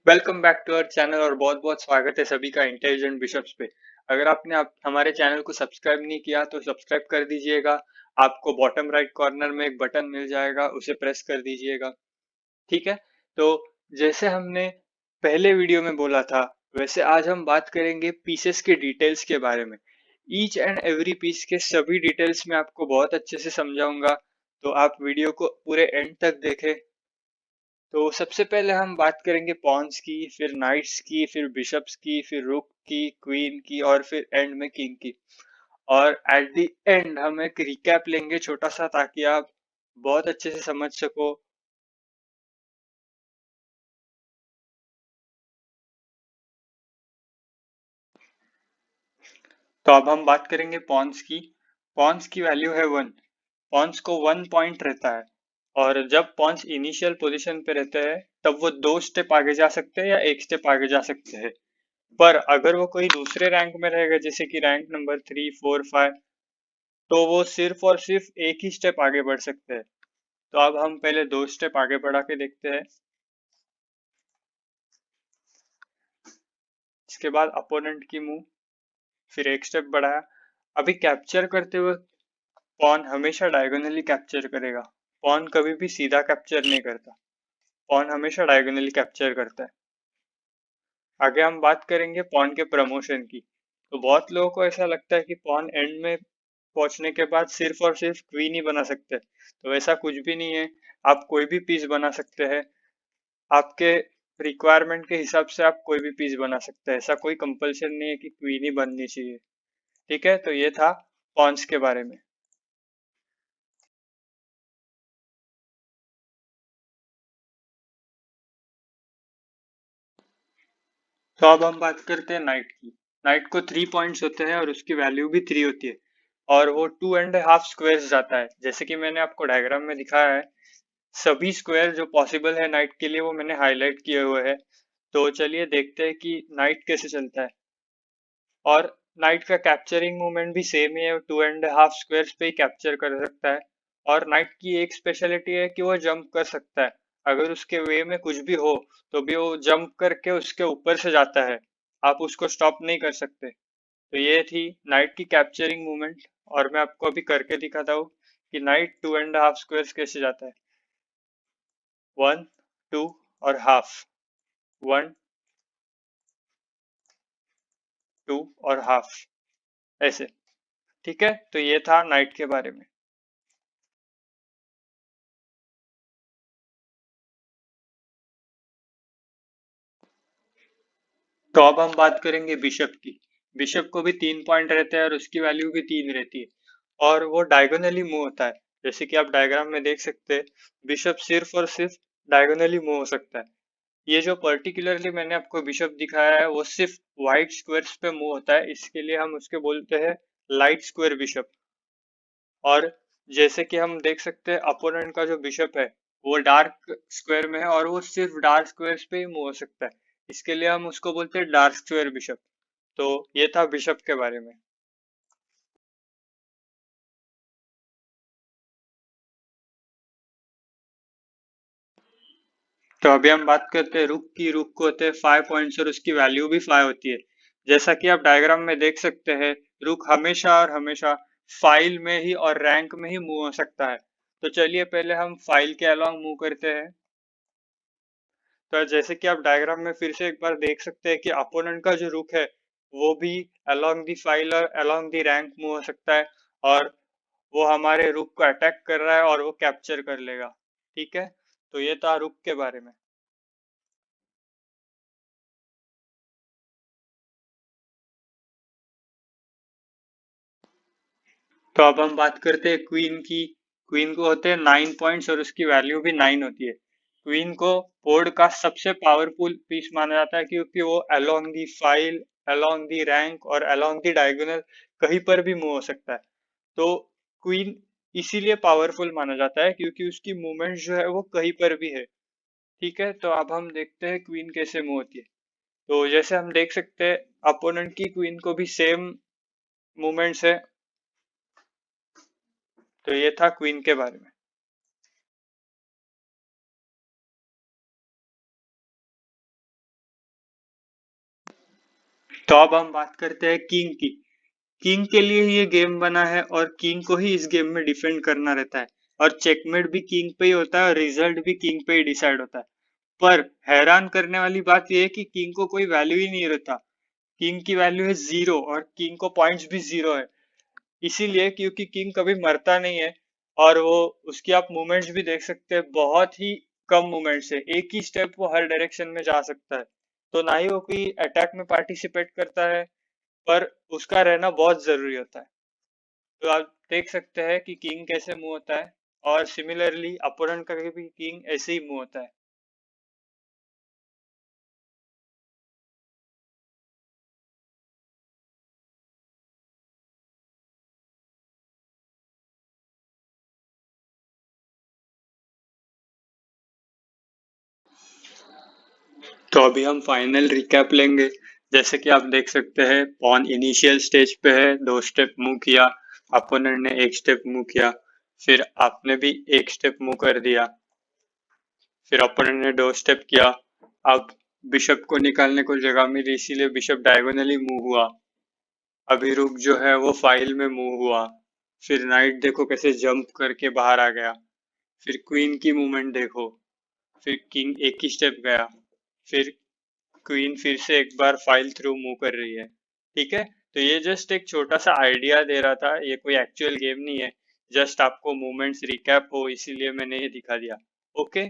Welcome back to our channel और बहुत बहुत स्वागत है सभी का इंटेलिजेंट बिशप्स पे। अगर आपने हमारे चैनल को सब्सक्राइब नहीं किया तो सब्सक्राइब कर दीजिएगा। आपको बॉटम राइट कॉर्नर में एक बटन मिल जाएगा, उसे प्रेस कर दीजिएगा। ठीक है। तो जैसे हमने पहले वीडियो में बोला था, वैसे आज हम बात करेंगे पीसेस के डिटेल्स के बारे में। ईच एंड एवरी पीस के सभी डिटेल्स में आपको बहुत अच्छे से समझाऊंगा, तो आप वीडियो को पूरे एंड तक देखें। तो सबसे पहले हम बात करेंगे पॉन्स की, फिर नाइट्स की, फिर बिशप्स की, फिर रुक की, क्वीन की और फिर एंड में किंग की। और एट द एंड हम एक रिकैप लेंगे छोटा सा, ताकि आप बहुत अच्छे से समझ सको। तो अब हम बात करेंगे पॉन्स की। पॉन्स की वैल्यू है 1। पॉन्स को 1 पॉइंट रहता है, और जब पॉन्स इनिशियल पोजीशन पे रहते हैं तब वो 2 स्टेप आगे जा सकते हैं या 1 स्टेप आगे जा सकते हैं। पर अगर वो कोई दूसरे रैंक में रहेगा, जैसे कि रैंक नंबर 3, 4, 5, तो वो सिर्फ और सिर्फ एक ही स्टेप आगे बढ़ सकते हैं। तो अब हम पहले 2 स्टेप आगे बढ़ा के देखते हैं। इसके बाद अपोनेंट की मूव, फिर एक स्टेप बढ़ाया। अभी कैप्चर करते हुए पॉन हमेशा डायगोनली कैप्चर करेगा। पॉन कभी भी सीधा कैप्चर नहीं करता, पॉन हमेशा डायगोनली कैप्चर करता है। आगे हम बात करेंगे पॉन के प्रमोशन की। तो बहुत लोगों को ऐसा लगता है कि पॉन एंड में पहुंचने के बाद सिर्फ और सिर्फ क्वीन ही बना सकते हैं। तो ऐसा कुछ भी नहीं है। आप कोई भी पीस बना सकते हैं। आपके रिक्वायरमेंट के हिसाब से आप कोई भी पीस बना सकते हैं। ऐसा कोई कंपल्सन नहीं है कि क्वीन ही बननी चाहिए। ठीक है, तो ये था पॉन्स के बारे में। तो अब हम बात करते हैं नाइट की। नाइट को 3 पॉइंट्स होते हैं और उसकी वैल्यू भी 3 होती है। और वो 2.5 स्क्वायर्स जाता है, जैसे कि मैंने आपको डायग्राम में दिखाया है। सभी स्क्वायर जो पॉसिबल है नाइट के लिए वो मैंने हाईलाइट किए हुए हैं। तो चलिए देखते हैं कि नाइट कैसे चलता है। और नाइट का कैप्चरिंग मूवमेंट भी सेम ही है, 2.5 स्क्वायर्स पे ही कैप्चर कर सकता है। और नाइट की एक स्पेशलिटी है कि वो जंप कर सकता है। अगर उसके वे में कुछ भी हो तो भी वो जंप करके उसके ऊपर से जाता है। आप उसको स्टॉप नहीं कर सकते। तो ये थी नाइट की कैप्चरिंग मूवमेंट। और मैं आपको अभी करके दिखाता हूँ कि नाइट 2.5 स्क्वायर्स कैसे जाता है। 1, 2 और हाफ। 1, 2 और हाफ, ऐसे। ठीक है, तो ये था नाइट के बारे में। तो अब हम बात करेंगे बिशप की। बिशप को भी 3 पॉइंट रहते हैं और उसकी वैल्यू भी 3 रहती है। और वो डायगोनली मूव होता है, जैसे कि आप डायग्राम में देख सकते हैं। बिशप सिर्फ और सिर्फ डायगोनली मूव हो सकता है। ये जो पर्टिकुलरली मैंने आपको बिशप दिखाया है वो सिर्फ वाइट स्क्वायर्स पे मूव होता है, इसके लिए हम उसके बोलते हैं लाइट स्क्वायर बिशप। और जैसे कि हम देख सकते हैं अपोनेंट का जो बिशप है वो डार्क स्क्वायर में है, और वो सिर्फ डार्क स्क्वायर्स पे ही मूव हो सकता है। इसके लिए हम उसको बोलते हैं डार्क स्क्वायर बिशप। तो ये था बिशप के बारे में। तो अभी हम बात करते हैं रुक की। रुक को होते हैं 5 पॉइंट्स और उसकी वैल्यू भी 5 होती है। जैसा कि आप डायग्राम में देख सकते हैं, रुक हमेशा और हमेशा फाइल में ही और रैंक में ही मूव हो सकता है। तो चलिए पहले हम फाइल के अलोंग मूव करते हैं। तो जैसे कि आप डायग्राम में फिर से एक बार देख सकते हैं कि अपोनेंट का जो रुक है वो भी अलोंग दी फाइल और अलोंग दी रैंक मूव हो सकता है। और वो हमारे रुक को अटैक कर रहा है और वो कैप्चर कर लेगा। ठीक है, तो ये था रुक के बारे में। तो अब हम बात करते हैं क्वीन की। क्वीन को होते हैं 9 पॉइंट्स और उसकी वैल्यू भी 9 होती है। क्वीन को बोर्ड का सबसे पावरफुल पीस माना जाता है, क्योंकि वो along the file, along the rank और अलोंग दी डायगोनल कहीं पर भी मूव हो सकता है। तो क्वीन इसीलिए पावरफुल माना जाता है क्योंकि उसकी मूवमेंट जो है वो कहीं पर भी है। ठीक है, तो अब हम देखते हैं क्वीन कैसे मूव होती है। तो जैसे हम देख सकते हैं अपोनेंट की क्वीन को भी सेम मूवमेंट्स है। तो ये था क्वीन के बारे में। तो अब हम बात करते हैं किंग की। किंग के लिए ही ये गेम बना है और किंग को ही इस गेम में डिफेंड करना रहता है, और चेकमेट भी किंग पे ही होता है और रिजल्ट भी किंग पे ही डिसाइड होता है। पर हैरान करने वाली बात यह है कि किंग को कोई वैल्यू ही नहीं रहता। किंग की वैल्यू है 0 और किंग को पॉइंट्स भी 0 है। इसीलिए क्योंकि किंग कभी मरता नहीं है, और वो उसकी आप मूवमेंट्स भी देख सकते हैं, बहुत ही कम मूवमेंट्स है, एक ही स्टेप वो हर डायरेक्शन में जा सकता है। तो ना ही वो कोई अटैक में पार्टिसिपेट करता है, पर उसका रहना बहुत जरूरी होता है। तो आप देख सकते हैं कि किंग कैसे मूव होता है, और सिमिलरली अपोनेंट का भी किंग ऐसे ही मूव होता है। तो अभी हम फाइनल रिकैप लेंगे। जैसे कि आप देख सकते हैं, पॉन इनिशियल स्टेज पे है, 2 स्टेप मूव किया, अपोनेंट ने 1 स्टेप मूव किया, फिर आपने भी 1 स्टेप मूव कर दिया, फिर ओपोनेंट ने 2 स्टेप किया। अब बिशप को निकालने को जगह मिली, इसीलिए बिशप डायगोनली मूव हुआ। अभी रुक जो है वो फाइल में मूव हुआ। फिर नाइट देखो कैसे जंप करके बाहर आ गया। फिर क्वीन की मूवमेंट देखो। फिर किंग एक ही स्टेप गया। फिर क्वीन फिर से एक बार फाइल थ्रू मूव कर रही है। ठीक है, तो ये जस्ट एक छोटा सा आइडिया दे रहा था, ये कोई एक्चुअल गेम नहीं है। जस्ट आपको मूवमेंट्स रिकैप हो इसीलिए मैंने ये दिखा दिया। ओके।